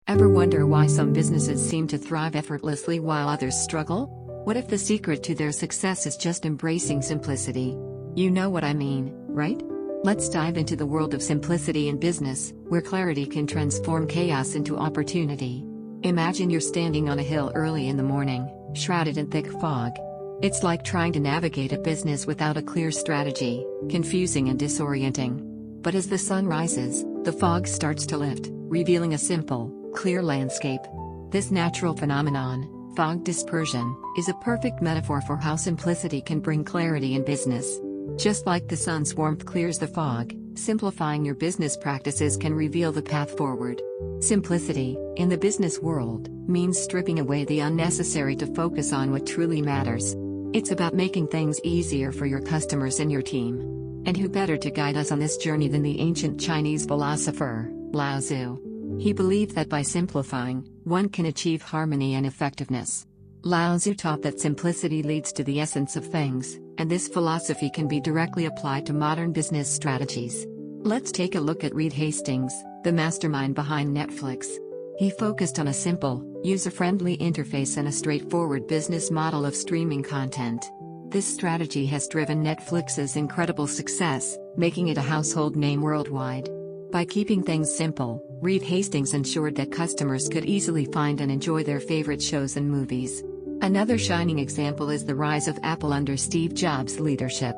Ever wonder why some businesses seem to thrive effortlessly while others struggle? What if the secret to their success is just embracing simplicity? You know what I mean, right? Let's dive into the world of simplicity in business, where clarity can transform chaos into opportunity. Imagine you're standing on a hill early in the morning, shrouded in thick fog. It's like trying to navigate a business without a clear strategy, confusing and disorienting. But as the sun rises, the fog starts to lift, revealing a simple, clear landscape. This natural phenomenon, fog dispersion, is a perfect metaphor for how simplicity can bring clarity in business. Just like the sun's warmth clears the fog, simplifying your business practices can reveal the path forward. Simplicity, in the business world, means stripping away the unnecessary to focus on what truly matters. It's about making things easier for your customers and your team. And who better to guide us on this journey than the ancient Chinese philosopher, Lao Tzu? He believed that by simplifying, one can achieve harmony and effectiveness. Lao Tzu taught that simplicity leads to the essence of things, and this philosophy can be directly applied to modern business strategies. Let's take a look at Reed Hastings, the mastermind behind Netflix. He focused on a simple, user-friendly interface and a straightforward business model of streaming content. This strategy has driven Netflix's incredible success, making it a household name worldwide. By keeping things simple, Reed Hastings ensured that customers could easily find and enjoy their favorite shows and movies. Another shining example is the rise of Apple under Steve Jobs' leadership.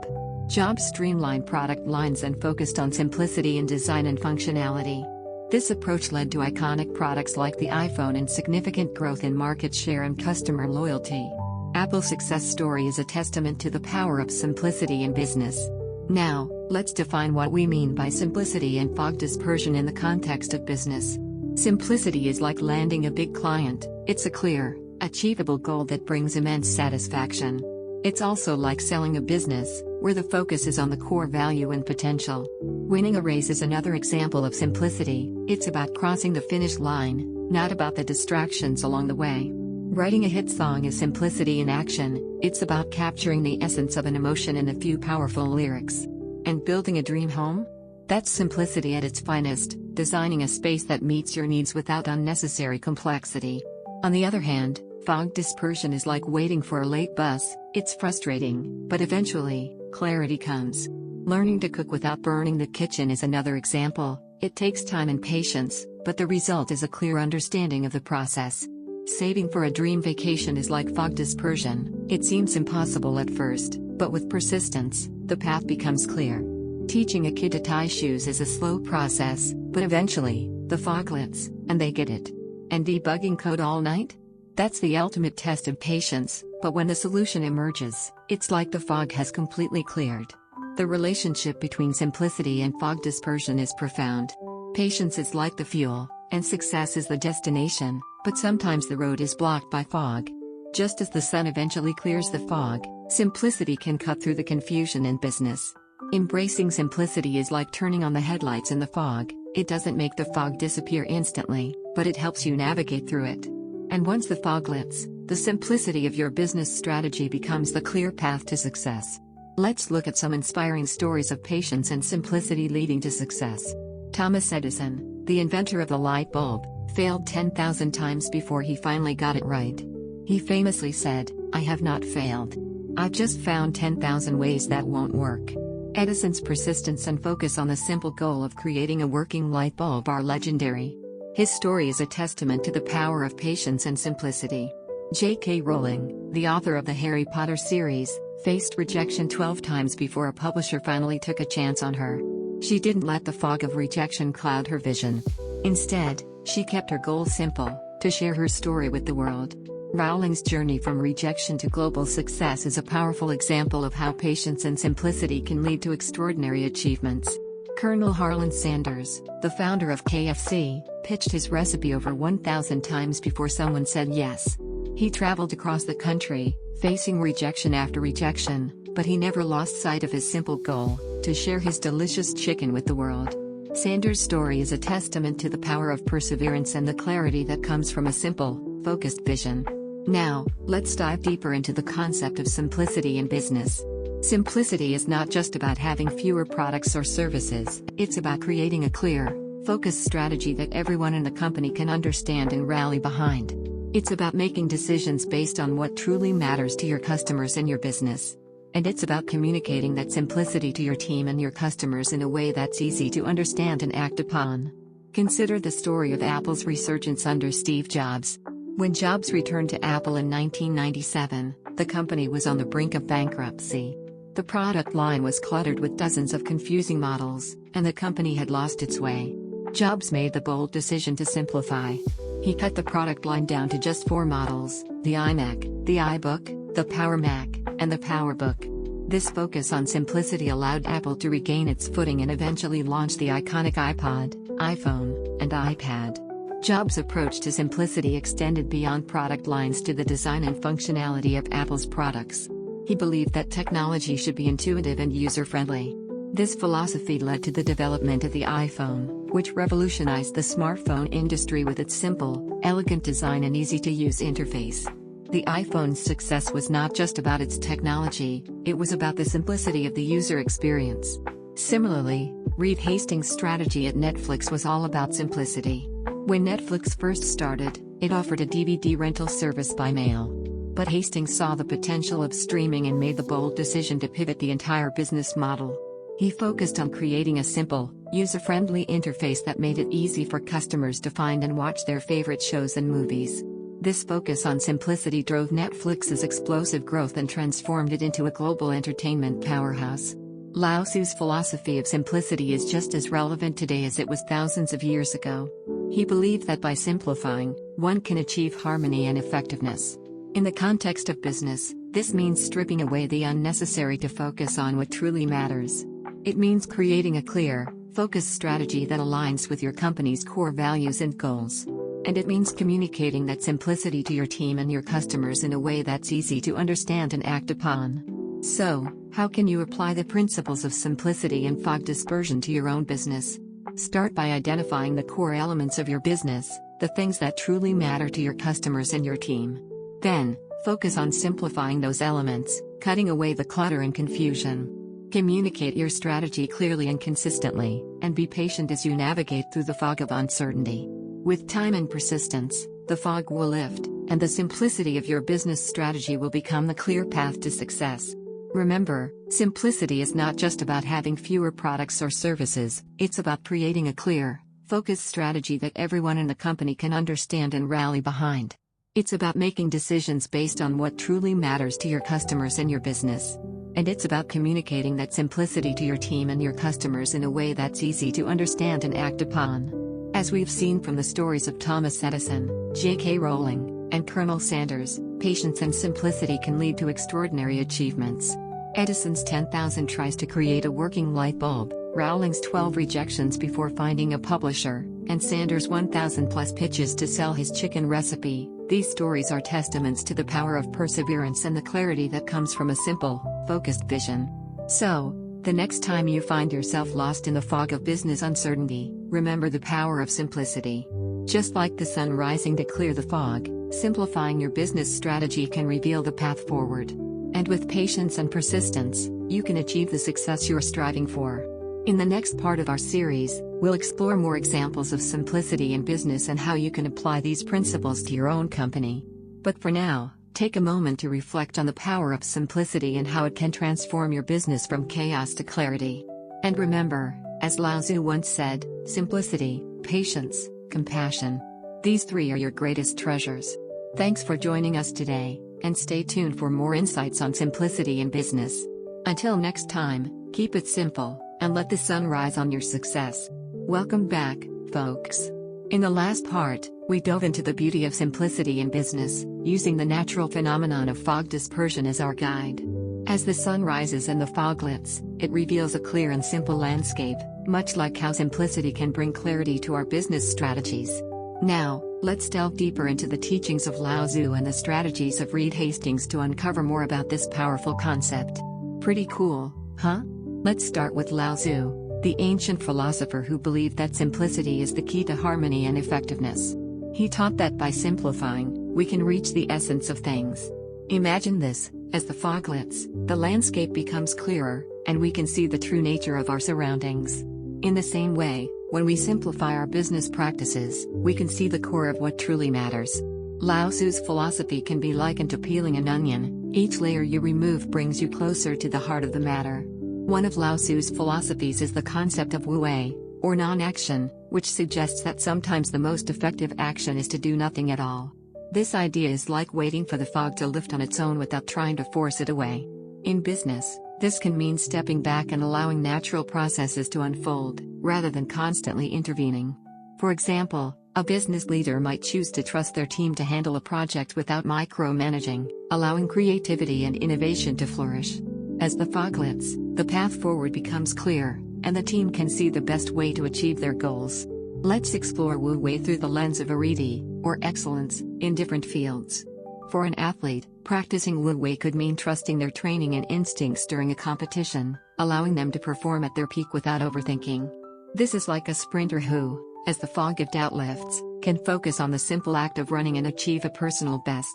Jobs streamlined product lines and focused on simplicity in design and functionality. This approach led to iconic products like the iPhone and significant growth in market share and customer loyalty. Apple's success story is a testament to the power of simplicity in business. Now, let's define what we mean by simplicity and fog dispersion in the context of business. Simplicity is like landing a big client. It's a clear, achievable goal that brings immense satisfaction. It's also like selling a business, where the focus is on the core value and potential. Winning a race is another example of simplicity. It's about crossing the finish line, not about the distractions along the way. Writing a hit song is simplicity in action. It's about capturing the essence of an emotion in a few powerful lyrics. And building a dream home? That's simplicity at its finest, designing a space that meets your needs without unnecessary complexity. On the other hand, fog dispersion is like waiting for a late bus. It's frustrating, but eventually, clarity comes. Learning to cook without burning the kitchen is another example. It takes time and patience, but the result is a clear understanding of the process. Saving for a dream vacation is like fog dispersion. It seems impossible at first, but with persistence, the path becomes clear. Teaching a kid to tie shoes is a slow process, but eventually, the fog lifts, and they get it. And debugging code all night? That's the ultimate test of patience, but when the solution emerges, it's like the fog has completely cleared. The relationship between simplicity and fog dispersion is profound. Patience is like the fuel, and success is the destination, but sometimes the road is blocked by fog. Just as the sun eventually clears the fog, simplicity can cut through the confusion in business. Embracing simplicity is like turning on the headlights in the fog. It doesn't make the fog disappear instantly, but it helps you navigate through it. And once the fog lifts, the simplicity of your business strategy becomes the clear path to success. Let's look at some inspiring stories of patience and simplicity leading to success. Thomas Edison, the inventor of the light bulb, failed 10,000 times before he finally got it right. He famously said, "I have not failed. I've just found 10,000 ways that won't work." Edison's persistence and focus on the simple goal of creating a working light bulb are legendary. His story is a testament to the power of patience and simplicity. J.K. Rowling, the author of the Harry Potter series, faced rejection 12 times before a publisher finally took a chance on her. She didn't let the fog of rejection cloud her vision. Instead, she kept her goal simple: to share her story with the world. Rowling's journey from rejection to global success is a powerful example of how patience and simplicity can lead to extraordinary achievements. Colonel Harlan Sanders, the founder of KFC, pitched his recipe over 1,000 times before someone said yes. He traveled across the country, facing rejection after rejection, but he never lost sight of his simple goal: to share his delicious chicken with the world. Sanders' story is a testament to the power of perseverance and the clarity that comes from a simple, focused vision. Now, let's dive deeper into the concept of simplicity in business. Simplicity is not just about having fewer products or services. It's about creating a clear, focused strategy that everyone in the company can understand and rally behind. It's about making decisions based on what truly matters to your customers and your business. And it's about communicating that simplicity to your team and your customers in a way that's easy to understand and act upon. Consider the story of Apple's resurgence under Steve Jobs. When Jobs returned to Apple in 1997, the company was on the brink of bankruptcy. The product line was cluttered with dozens of confusing models, and the company had lost its way. Jobs made the bold decision to simplify. He cut the product line down to just 4 models: the iMac, the iBook, the Power Mac, and the PowerBook. This focus on simplicity allowed Apple to regain its footing and eventually launch the iconic iPod, iPhone, and iPad. Jobs' approach to simplicity extended beyond product lines to the design and functionality of Apple's products. He believed that technology should be intuitive and user-friendly. This philosophy led to the development of the iPhone, which revolutionized the smartphone industry with its simple, elegant design and easy-to-use interface. The iPhone's success was not just about its technology, it was about the simplicity of the user experience. Similarly, Reed Hastings' strategy at Netflix was all about simplicity. When Netflix first started, it offered a DVD rental service by mail. But Hastings saw the potential of streaming and made the bold decision to pivot the entire business model. He focused on creating a simple, user-friendly interface that made it easy for customers to find and watch their favorite shows and movies. This focus on simplicity drove Netflix's explosive growth and transformed it into a global entertainment powerhouse. Lao Tzu's philosophy of simplicity is just as relevant today as it was thousands of years ago. He believed that by simplifying, one can achieve harmony and effectiveness. In the context of business, this means stripping away the unnecessary to focus on what truly matters. It means creating a clear, focused strategy that aligns with your company's core values and goals. And it means communicating that simplicity to your team and your customers in a way that's easy to understand and act upon. So, how can you apply the principles of simplicity and fog dispersion to your own business? Start by identifying the core elements of your business, the things that truly matter to your customers and your team. Then, focus on simplifying those elements, cutting away the clutter and confusion. Communicate your strategy clearly and consistently, and be patient as you navigate through the fog of uncertainty. With time and persistence, the fog will lift, and the simplicity of your business strategy will become the clear path to success. Remember, simplicity is not just about having fewer products or services, it's about creating a clear, focused strategy that everyone in the company can understand and rally behind. It's about making decisions based on what truly matters to your customers and your business. And it's about communicating that simplicity to your team and your customers in a way that's easy to understand and act upon. As we've seen from the stories of Thomas Edison, J.K. Rowling, and Colonel Sanders, patience and simplicity can lead to extraordinary achievements. Edison's 10,000 tries to create a working light bulb, Rowling's 12 rejections before finding a publisher, and Sanders' 1,000+ pitches to sell his chicken recipe. These stories are testaments to the power of perseverance and the clarity that comes from a simple, focused vision. So, the next time you find yourself lost in the fog of business uncertainty, remember the power of simplicity. Just like the sun rising to clear the fog, simplifying your business strategy can reveal the path forward. And with patience and persistence, you can achieve the success you're striving for. In the next part of our series, we'll explore more examples of simplicity in business and how you can apply these principles to your own company. But for now, take a moment to reflect on the power of simplicity and how it can transform your business from chaos to clarity. And remember, as Lao Tzu once said, simplicity, patience, compassion. These 3 are your greatest treasures. Thanks for joining us today, and stay tuned for more insights on simplicity in business. Until next time, keep it simple, and let the sun rise on your success. Welcome back, folks. In the last part, we dove into the beauty of simplicity in business, using the natural phenomenon of fog dispersion as our guide. As the sun rises and the fog lifts, it reveals a clear and simple landscape, much like how simplicity can bring clarity to our business strategies. Now, let's delve deeper into the teachings of Lao Tzu and the strategies of Reed Hastings to uncover more about this powerful concept. Pretty cool, huh? Let's start with Lao Tzu, the ancient philosopher who believed that simplicity is the key to harmony and effectiveness. He taught that by simplifying, we can reach the essence of things. Imagine this: as the fog lifts, the landscape becomes clearer, and we can see the true nature of our surroundings. In the same way, When we simplify our business practices, we can see the core of what truly matters. Lao Tzu's philosophy can be likened to peeling an onion. Each layer you remove brings you closer to the heart of the matter. One of Lao Tzu's philosophies is the concept of wu wei, or non-action, which suggests that sometimes the most effective action is to do nothing at all. This idea is like waiting for the fog to lift on its own without trying to force it away. In business, this can mean stepping back and allowing natural processes to unfold, rather than constantly intervening. For example, a business leader might choose to trust their team to handle a project without micromanaging, allowing creativity and innovation to flourish. As the fog lifts, the path forward becomes clear, and the team can see the best way to achieve their goals. Let's explore Wu Wei through the lens of arete, or excellence, in different fields. For an athlete, practicing Wu Wei could mean trusting their training and instincts during a competition, allowing them to perform at their peak without overthinking. This is like a sprinter who, as the fog of doubt lifts, can focus on the simple act of running and achieve a personal best.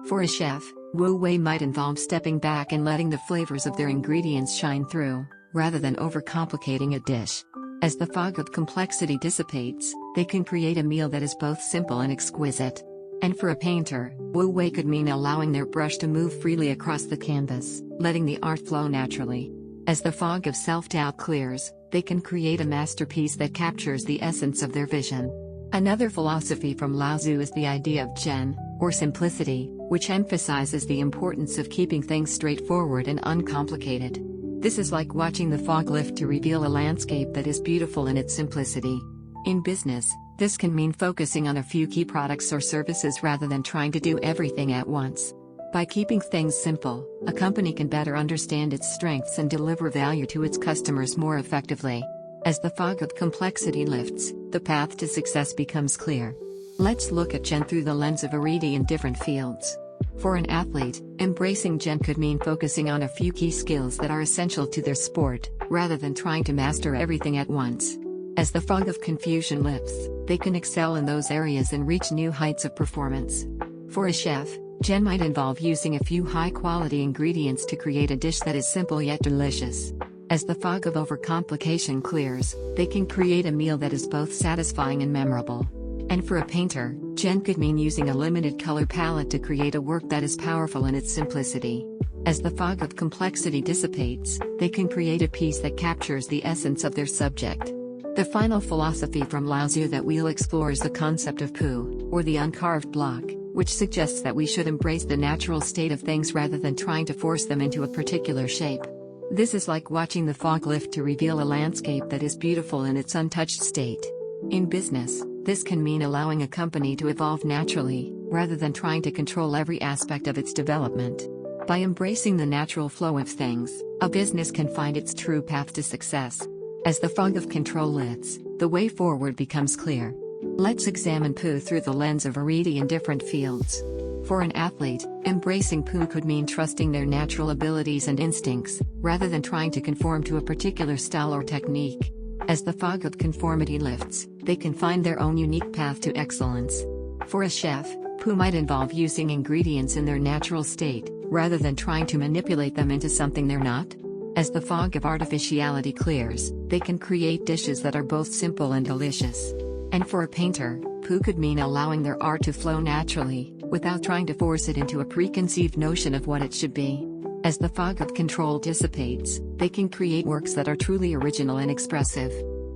For a chef, Wu Wei might involve stepping back and letting the flavors of their ingredients shine through, rather than overcomplicating a dish. As the fog of complexity dissipates, they can create a meal that is both simple and exquisite. And for a painter, Wu Wei could mean allowing their brush to move freely across the canvas, letting the art flow naturally. As the fog of self-doubt clears, they can create a masterpiece that captures the essence of their vision. Another philosophy from Lao Tzu is the idea of Zhen, or simplicity, which emphasizes the importance of keeping things straightforward and uncomplicated. This is like watching the fog lift to reveal a landscape that is beautiful in its simplicity. In business, this can mean focusing on a few key products or services rather than trying to do everything at once. By keeping things simple, a company can better understand its strengths and deliver value to its customers more effectively. As the fog of complexity lifts, the path to success becomes clear. Let's look at Zhen through the lens of arete in different fields. For an athlete, embracing Zhen could mean focusing on a few key skills that are essential to their sport, rather than trying to master everything at once. As the fog of confusion lifts, they can excel in those areas and reach new heights of performance. For a chef, Zhen might involve using a few high-quality ingredients to create a dish that is simple yet delicious. As the fog of overcomplication clears, they can create a meal that is both satisfying and memorable. And for a painter, Zhen could mean using a limited color palette to create a work that is powerful in its simplicity. As the fog of complexity dissipates, they can create a piece that captures the essence of their subject. The final philosophy from Lao Tzu that we'll explore is the concept of pu, or the uncarved block, which suggests that we should embrace the natural state of things rather than trying to force them into a particular shape. This is like watching the fog lift to reveal a landscape that is beautiful in its untouched state. In business, this can mean allowing a company to evolve naturally, rather than trying to control every aspect of its development. By embracing the natural flow of things, a business can find its true path to success. As the fog of control lifts, the way forward becomes clear. Let's examine pu through the lens of arete in different fields. For an athlete, embracing pu could mean trusting their natural abilities and instincts, rather than trying to conform to a particular style or technique. As the fog of conformity lifts, they can find their own unique path to excellence. For a chef, pu might involve using ingredients in their natural state, rather than trying to manipulate them into something they're not. As the fog of artificiality clears, they can create dishes that are both simple and delicious. And for a painter, pu could mean allowing their art to flow naturally, without trying to force it into a preconceived notion of what it should be. As the fog of control dissipates, they can create works that are truly original and expressive.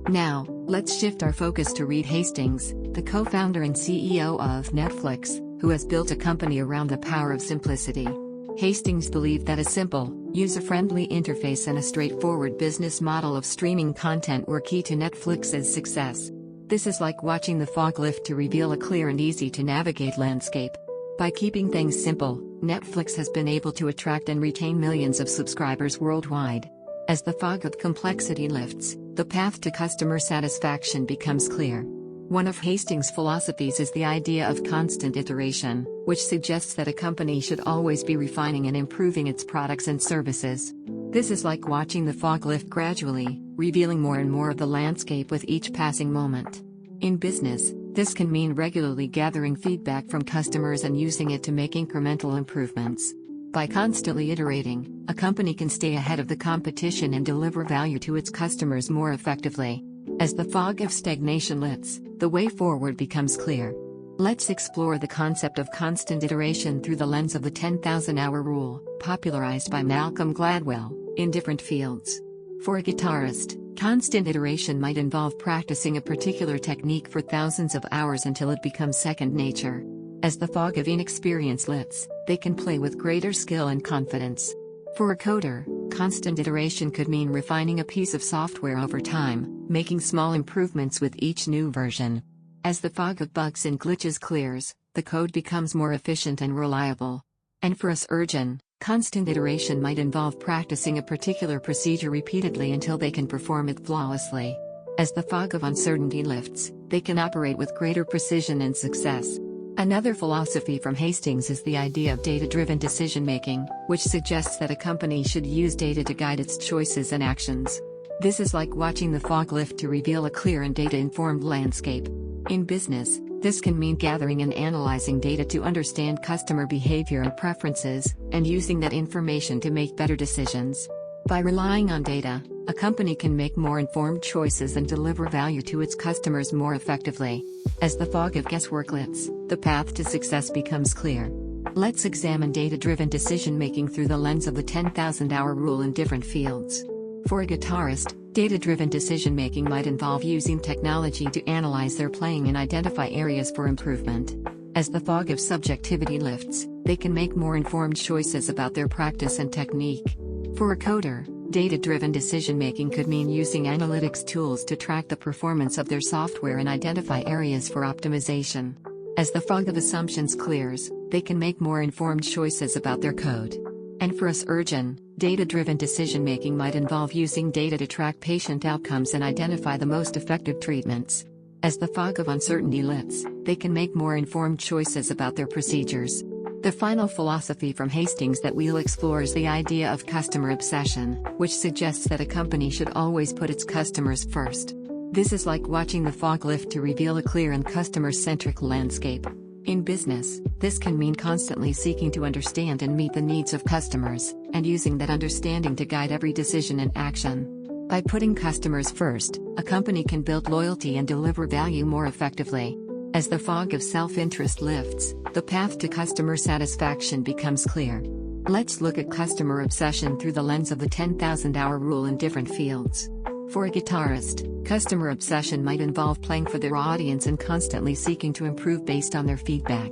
Now, let's shift our focus to Reed Hastings, the co-founder and CEO of Netflix, who has built a company around the power of simplicity. Hastings believed that a simple, user-friendly interface and a straightforward business model of streaming content were key to Netflix's success. This is like watching the fog lift to reveal a clear and easy-to-navigate landscape. By keeping things simple, Netflix has been able to attract and retain millions of subscribers worldwide. As the fog of complexity lifts, the path to customer satisfaction becomes clear. One of Hastings' philosophies is the idea of constant iteration, which suggests that a company should always be refining and improving its products and services. This is like watching the fog lift gradually, revealing more and more of the landscape with each passing moment. In business, this can mean regularly gathering feedback from customers and using it to make incremental improvements. By constantly iterating, a company can stay ahead of the competition and deliver value to its customers more effectively. As the fog of stagnation lifts, the way forward becomes clear. Let's explore the concept of constant iteration through the lens of the 10,000-hour rule, popularized by Malcolm Gladwell, in different fields. For a guitarist, constant iteration might involve practicing a particular technique for thousands of hours until it becomes second nature. As the fog of inexperience lifts, they can play with greater skill and confidence. For a coder, constant iteration could mean refining a piece of software over time, making small improvements with each new version. As the fog of bugs and glitches clears, the code becomes more efficient and reliable. And for a surgeon, constant iteration might involve practicing a particular procedure repeatedly until they can perform it flawlessly. As the fog of uncertainty lifts, they can operate with greater precision and success. Another philosophy from Hastings is the idea of data-driven decision-making, which suggests that a company should use data to guide its choices and actions. This is like watching the fog lift to reveal a clear and data-informed landscape. In business, this can mean gathering and analyzing data to understand customer behavior and preferences, and using that information to make better decisions. By relying on data, a company can make more informed choices and deliver value to its customers more effectively. As the fog of guesswork lifts, the path to success becomes clear. Let's examine data-driven decision-making through the lens of the 10,000-hour rule in different fields. For a guitarist, data-driven decision-making might involve using technology to analyze their playing and identify areas for improvement. As the fog of subjectivity lifts, they can make more informed choices about their practice and technique. For a coder, data-driven decision-making could mean using analytics tools to track the performance of their software and identify areas for optimization. As the fog of assumptions clears, they can make more informed choices about their code. And for a surgeon, data-driven decision-making might involve using data to track patient outcomes and identify the most effective treatments. As the fog of uncertainty lifts, they can make more informed choices about their procedures. The final philosophy from Hastings that we'll explore is the idea of customer obsession, which suggests that a company should always put its customers first. This is like watching the fog lift to reveal a clear and customer-centric landscape. In business, this can mean constantly seeking to understand and meet the needs of customers, and using that understanding to guide every decision and action. By putting customers first, a company can build loyalty and deliver value more effectively. As the fog of self-interest lifts, the path to customer satisfaction becomes clear. Let's look at customer obsession through the lens of the 10,000-hour rule in different fields. For a guitarist, customer obsession might involve playing for their audience and constantly seeking to improve based on their feedback.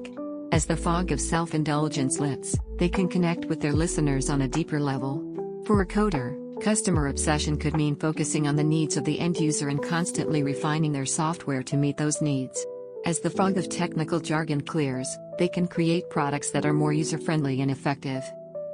As the fog of self-indulgence lifts, they can connect with their listeners on a deeper level. For a coder, customer obsession could mean focusing on the needs of the end user and constantly refining their software to meet those needs. As the fog of technical jargon clears, they can create products that are more user-friendly and effective.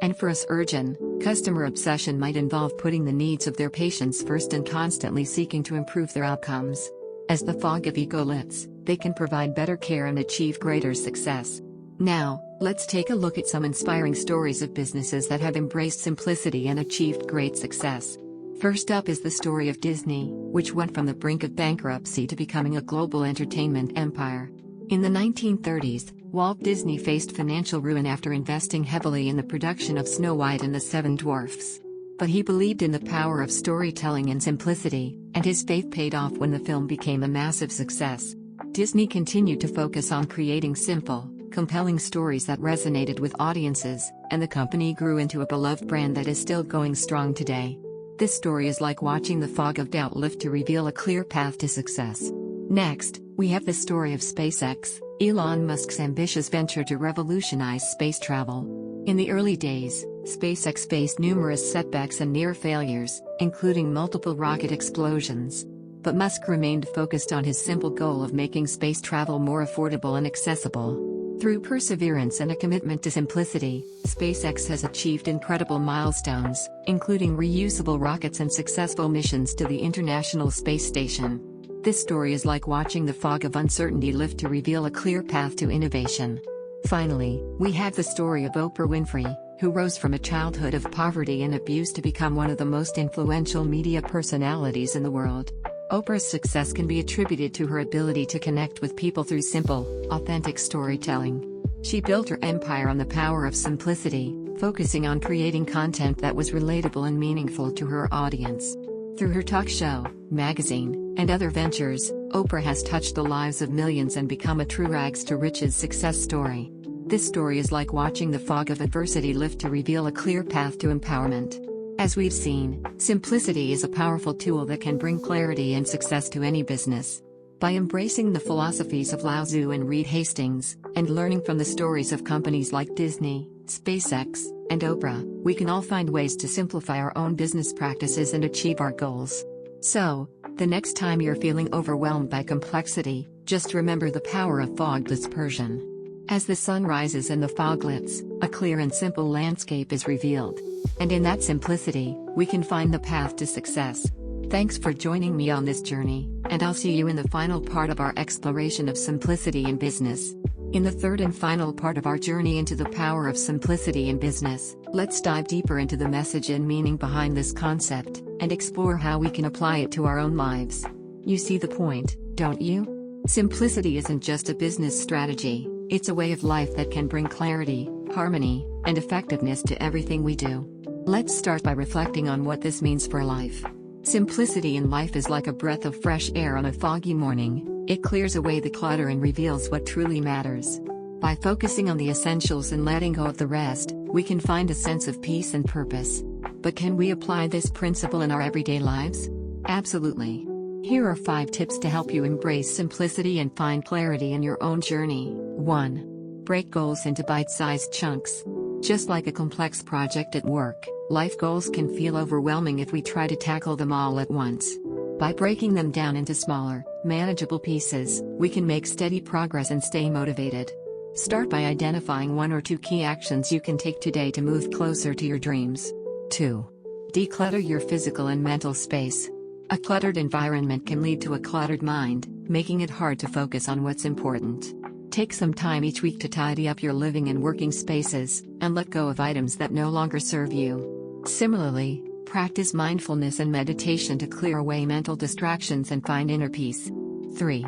And for a surgeon, customer obsession might involve putting the needs of their patients first and constantly seeking to improve their outcomes. As the fog of ego lifts, they can provide better care and achieve greater success. Now, let's take a look at some inspiring stories of businesses that have embraced simplicity and achieved great success. First up is the story of Disney, which went from the brink of bankruptcy to becoming a global entertainment empire. In the 1930s, Walt Disney faced financial ruin after investing heavily in the production of Snow White and the Seven Dwarfs. But he believed in the power of storytelling and simplicity, and his faith paid off when the film became a massive success. Disney continued to focus on creating simple, compelling stories that resonated with audiences, and the company grew into a beloved brand that is still going strong today. This story is like watching the fog of doubt lift to reveal a clear path to success. Next, we have the story of SpaceX, Elon Musk's ambitious venture to revolutionize space travel. In the early days, SpaceX faced numerous setbacks and near failures, including multiple rocket explosions. But Musk remained focused on his simple goal of making space travel more affordable and accessible. Through perseverance and a commitment to simplicity, SpaceX has achieved incredible milestones, including reusable rockets and successful missions to the International Space Station. This story is like watching the fog of uncertainty lift to reveal a clear path to innovation. Finally, we have the story of Oprah Winfrey, who rose from a childhood of poverty and abuse to become one of the most influential media personalities in the world. Oprah's success can be attributed to her ability to connect with people through simple, authentic storytelling. She built her empire on the power of simplicity, focusing on creating content that was relatable and meaningful to her audience. Through her talk show, magazine, and other ventures, Oprah has touched the lives of millions and become a true rags to riches success story. This story is like watching the fog of adversity lift to reveal a clear path to empowerment. As we've seen, simplicity is a powerful tool that can bring clarity and success to any business. By embracing the philosophies of Lao Tzu and Hastings, and learning from the stories of companies like Disney, SpaceX, and Oprah, we can all find ways to simplify our own business practices and achieve our goals. So, the next time you're feeling overwhelmed by complexity, just remember the power of fog dispersion. As the sun rises and the fog lifts, a clear and simple landscape is revealed. And in that simplicity, we can find the path to success. Thanks for joining me on this journey, and I'll see you in the final part of our exploration of simplicity in business. In the third and final part of our journey into the power of simplicity in business, let's dive deeper into the message and meaning behind this concept, and explore how we can apply it to our own lives. You see the point, don't you? Simplicity isn't just a business strategy, it's a way of life that can bring clarity, harmony, and effectiveness to everything we do. Let's start by reflecting on what this means for life. Simplicity in life is like a breath of fresh air on a foggy morning. It clears away the clutter and reveals what truly matters. By focusing on the essentials and letting go of the rest, we can find a sense of peace and purpose. But can we apply this principle in our everyday lives? Absolutely. Here are 5 tips to help you embrace simplicity and find clarity in your own journey. 1. Break goals into bite-sized chunks. Just like a complex project at work, life goals can feel overwhelming if we try to tackle them all at once. By breaking them down into smaller, manageable pieces, we can make steady progress and stay motivated. Start by identifying 1 or 2 key actions you can take today to move closer to your dreams. 2. Declutter your physical and mental space. A cluttered environment can lead to a cluttered mind, making it hard to focus on what's important. Take some time each week to tidy up your living and working spaces, and let go of items that no longer serve you. Similarly, practice mindfulness and meditation to clear away mental distractions and find inner peace. 3.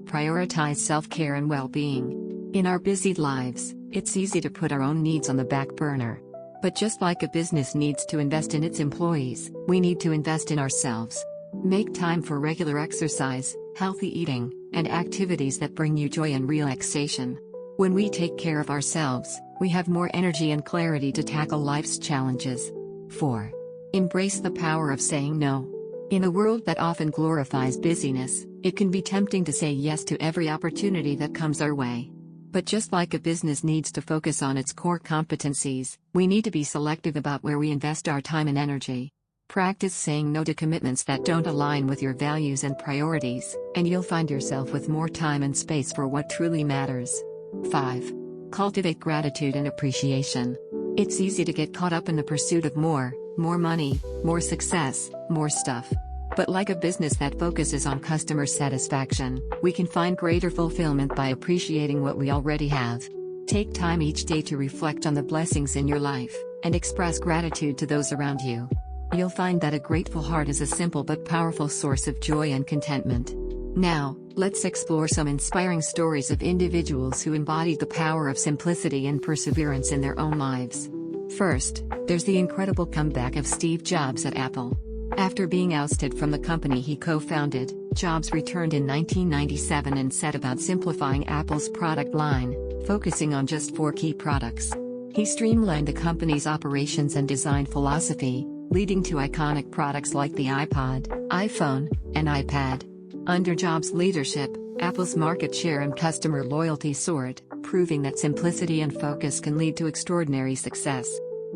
Prioritize self-care and well-being. In our busy lives, it's easy to put our own needs on the back burner. But just like a business needs to invest in its employees, we need to invest in ourselves. Make time for regular exercise, healthy eating, and activities that bring you joy and relaxation. When we take care of ourselves, we have more energy and clarity to tackle life's challenges. 4. Embrace the power of saying no. In a world that often glorifies busyness, it can be tempting to say yes to every opportunity that comes our way. But just like a business needs to focus on its core competencies, we need to be selective about where we invest our time and energy. Practice saying no to commitments that don't align with your values and priorities, and you'll find yourself with more time and space for what truly matters. 5. Cultivate gratitude and appreciation. It's easy to get caught up in the pursuit of more money, more success, more stuff. But like a business that focuses on customer satisfaction, we can find greater fulfillment by appreciating what we already have. Take time each day to reflect on the blessings in your life, and express gratitude to those around you. You'll find that a grateful heart is a simple but powerful source of joy and contentment. Now, let's explore some inspiring stories of individuals who embodied the power of simplicity and perseverance in their own lives. First, there's the incredible comeback of Steve Jobs at Apple. After being ousted from the company he co-founded, Jobs returned in 1997 and set about simplifying Apple's product line, focusing on just 4 key products. He streamlined the company's operations and design philosophy, leading to iconic products like the iPod, iPhone, and iPad. Under Jobs' leadership, Apple's market share and customer loyalty soared, proving that simplicity and focus can lead to extraordinary success.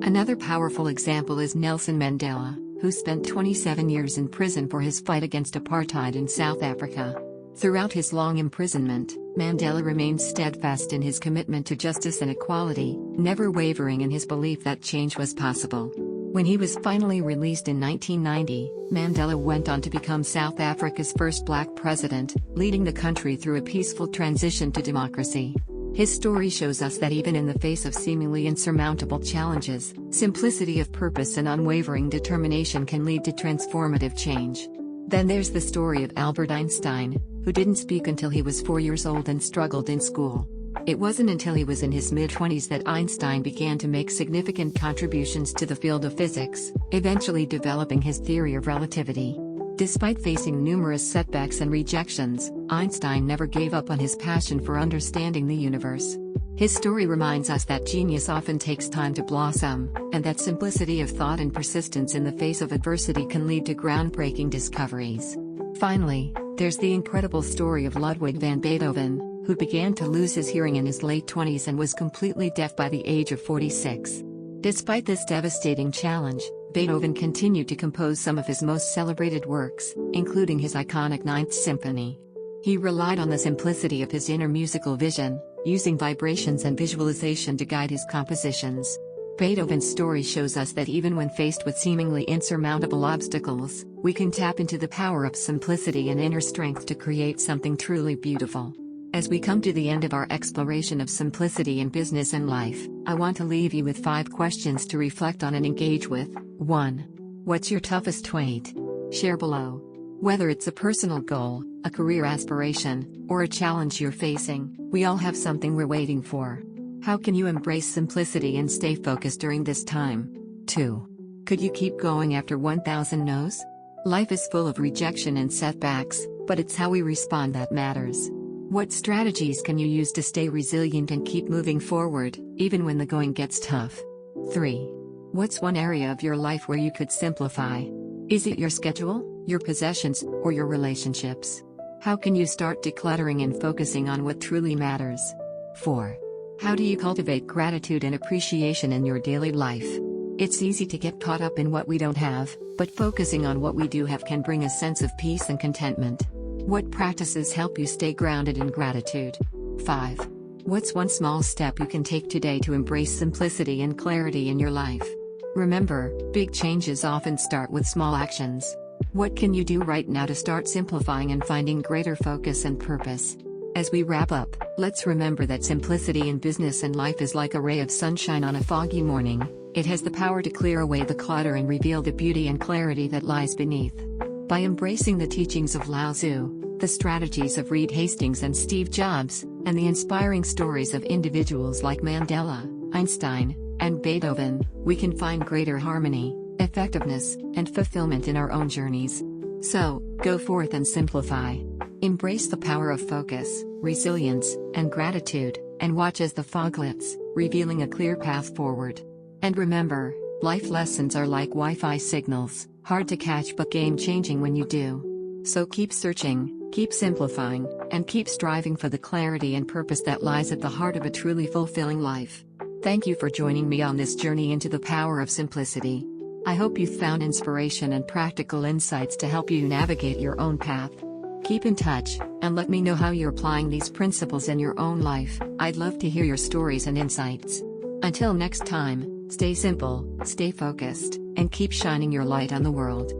Another powerful example is Nelson Mandela, who spent 27 years in prison for his fight against apartheid in South Africa. Throughout his long imprisonment, Mandela remained steadfast in his commitment to justice and equality, never wavering in his belief that change was possible. When he was finally released in 1990, Mandela went on to become South Africa's first black president, leading the country through a peaceful transition to democracy. His story shows us that even in the face of seemingly insurmountable challenges, simplicity of purpose and unwavering determination can lead to transformative change. Then there's the story of Albert Einstein, who didn't speak until he was 4 years old and struggled in school. It wasn't until he was in his mid-20s that Einstein began to make significant contributions to the field of physics, eventually developing his theory of relativity. Despite facing numerous setbacks and rejections, Einstein never gave up on his passion for understanding the universe. His story reminds us that genius often takes time to blossom, and that simplicity of thought and persistence in the face of adversity can lead to groundbreaking discoveries. Finally, there's the incredible story of Ludwig van Beethoven, who began to lose his hearing in his late 20s and was completely deaf by the age of 46. Despite this devastating challenge, Beethoven continued to compose some of his most celebrated works, including his iconic Ninth Symphony. He relied on the simplicity of his inner musical vision, using vibrations and visualization to guide his compositions. Beethoven's story shows us that even when faced with seemingly insurmountable obstacles, we can tap into the power of simplicity and inner strength to create something truly beautiful. As we come to the end of our exploration of simplicity in business and life, I want to leave you with 5 questions to reflect on and engage with. 1. What's your toughest weight? Share below. Whether it's a personal goal, a career aspiration, or a challenge you're facing, we all have something we're waiting for. How can you embrace simplicity and stay focused during this time? 2. Could you keep going after 1,000 no's? Life is full of rejection and setbacks, but it's how we respond that matters. What strategies can you use to stay resilient and keep moving forward, even when the going gets tough? 3. What's one area of your life where you could simplify? Is it your schedule, your possessions, or your relationships? How can you start decluttering and focusing on what truly matters? 4. How do you cultivate gratitude and appreciation in your daily life? It's easy to get caught up in what we don't have, but focusing on what we do have can bring a sense of peace and contentment. What practices help you stay grounded in gratitude? 5. What's one small step you can take today to embrace simplicity and clarity in your life? Remember, big changes often start with small actions. What can you do right now to start simplifying and finding greater focus and purpose? As we wrap up, let's remember that simplicity in business and life is like a ray of sunshine on a foggy morning. It has the power to clear away the clutter and reveal the beauty and clarity that lies beneath. By embracing the teachings of Lao Tzu, the strategies of Hastings and Steve Jobs, and the inspiring stories of individuals like Mandela, Einstein, and Beethoven, we can find greater harmony, effectiveness, and fulfillment in our own journeys. So, go forth and simplify. Embrace the power of focus, resilience, and gratitude, and watch as the fog lifts, revealing a clear path forward. And remember, life lessons are like Wi-Fi signals, hard to catch but game-changing when you do. So keep searching, keep simplifying, and keep striving for the clarity and purpose that lies at the heart of a truly fulfilling life. Thank you for joining me on this journey into the power of simplicity. I hope you found inspiration and practical insights to help you navigate your own path. Keep in touch, and let me know how you're applying these principles in your own life. I'd love to hear your stories and insights. Until next time, stay simple, stay focused, and keep shining your light on the world.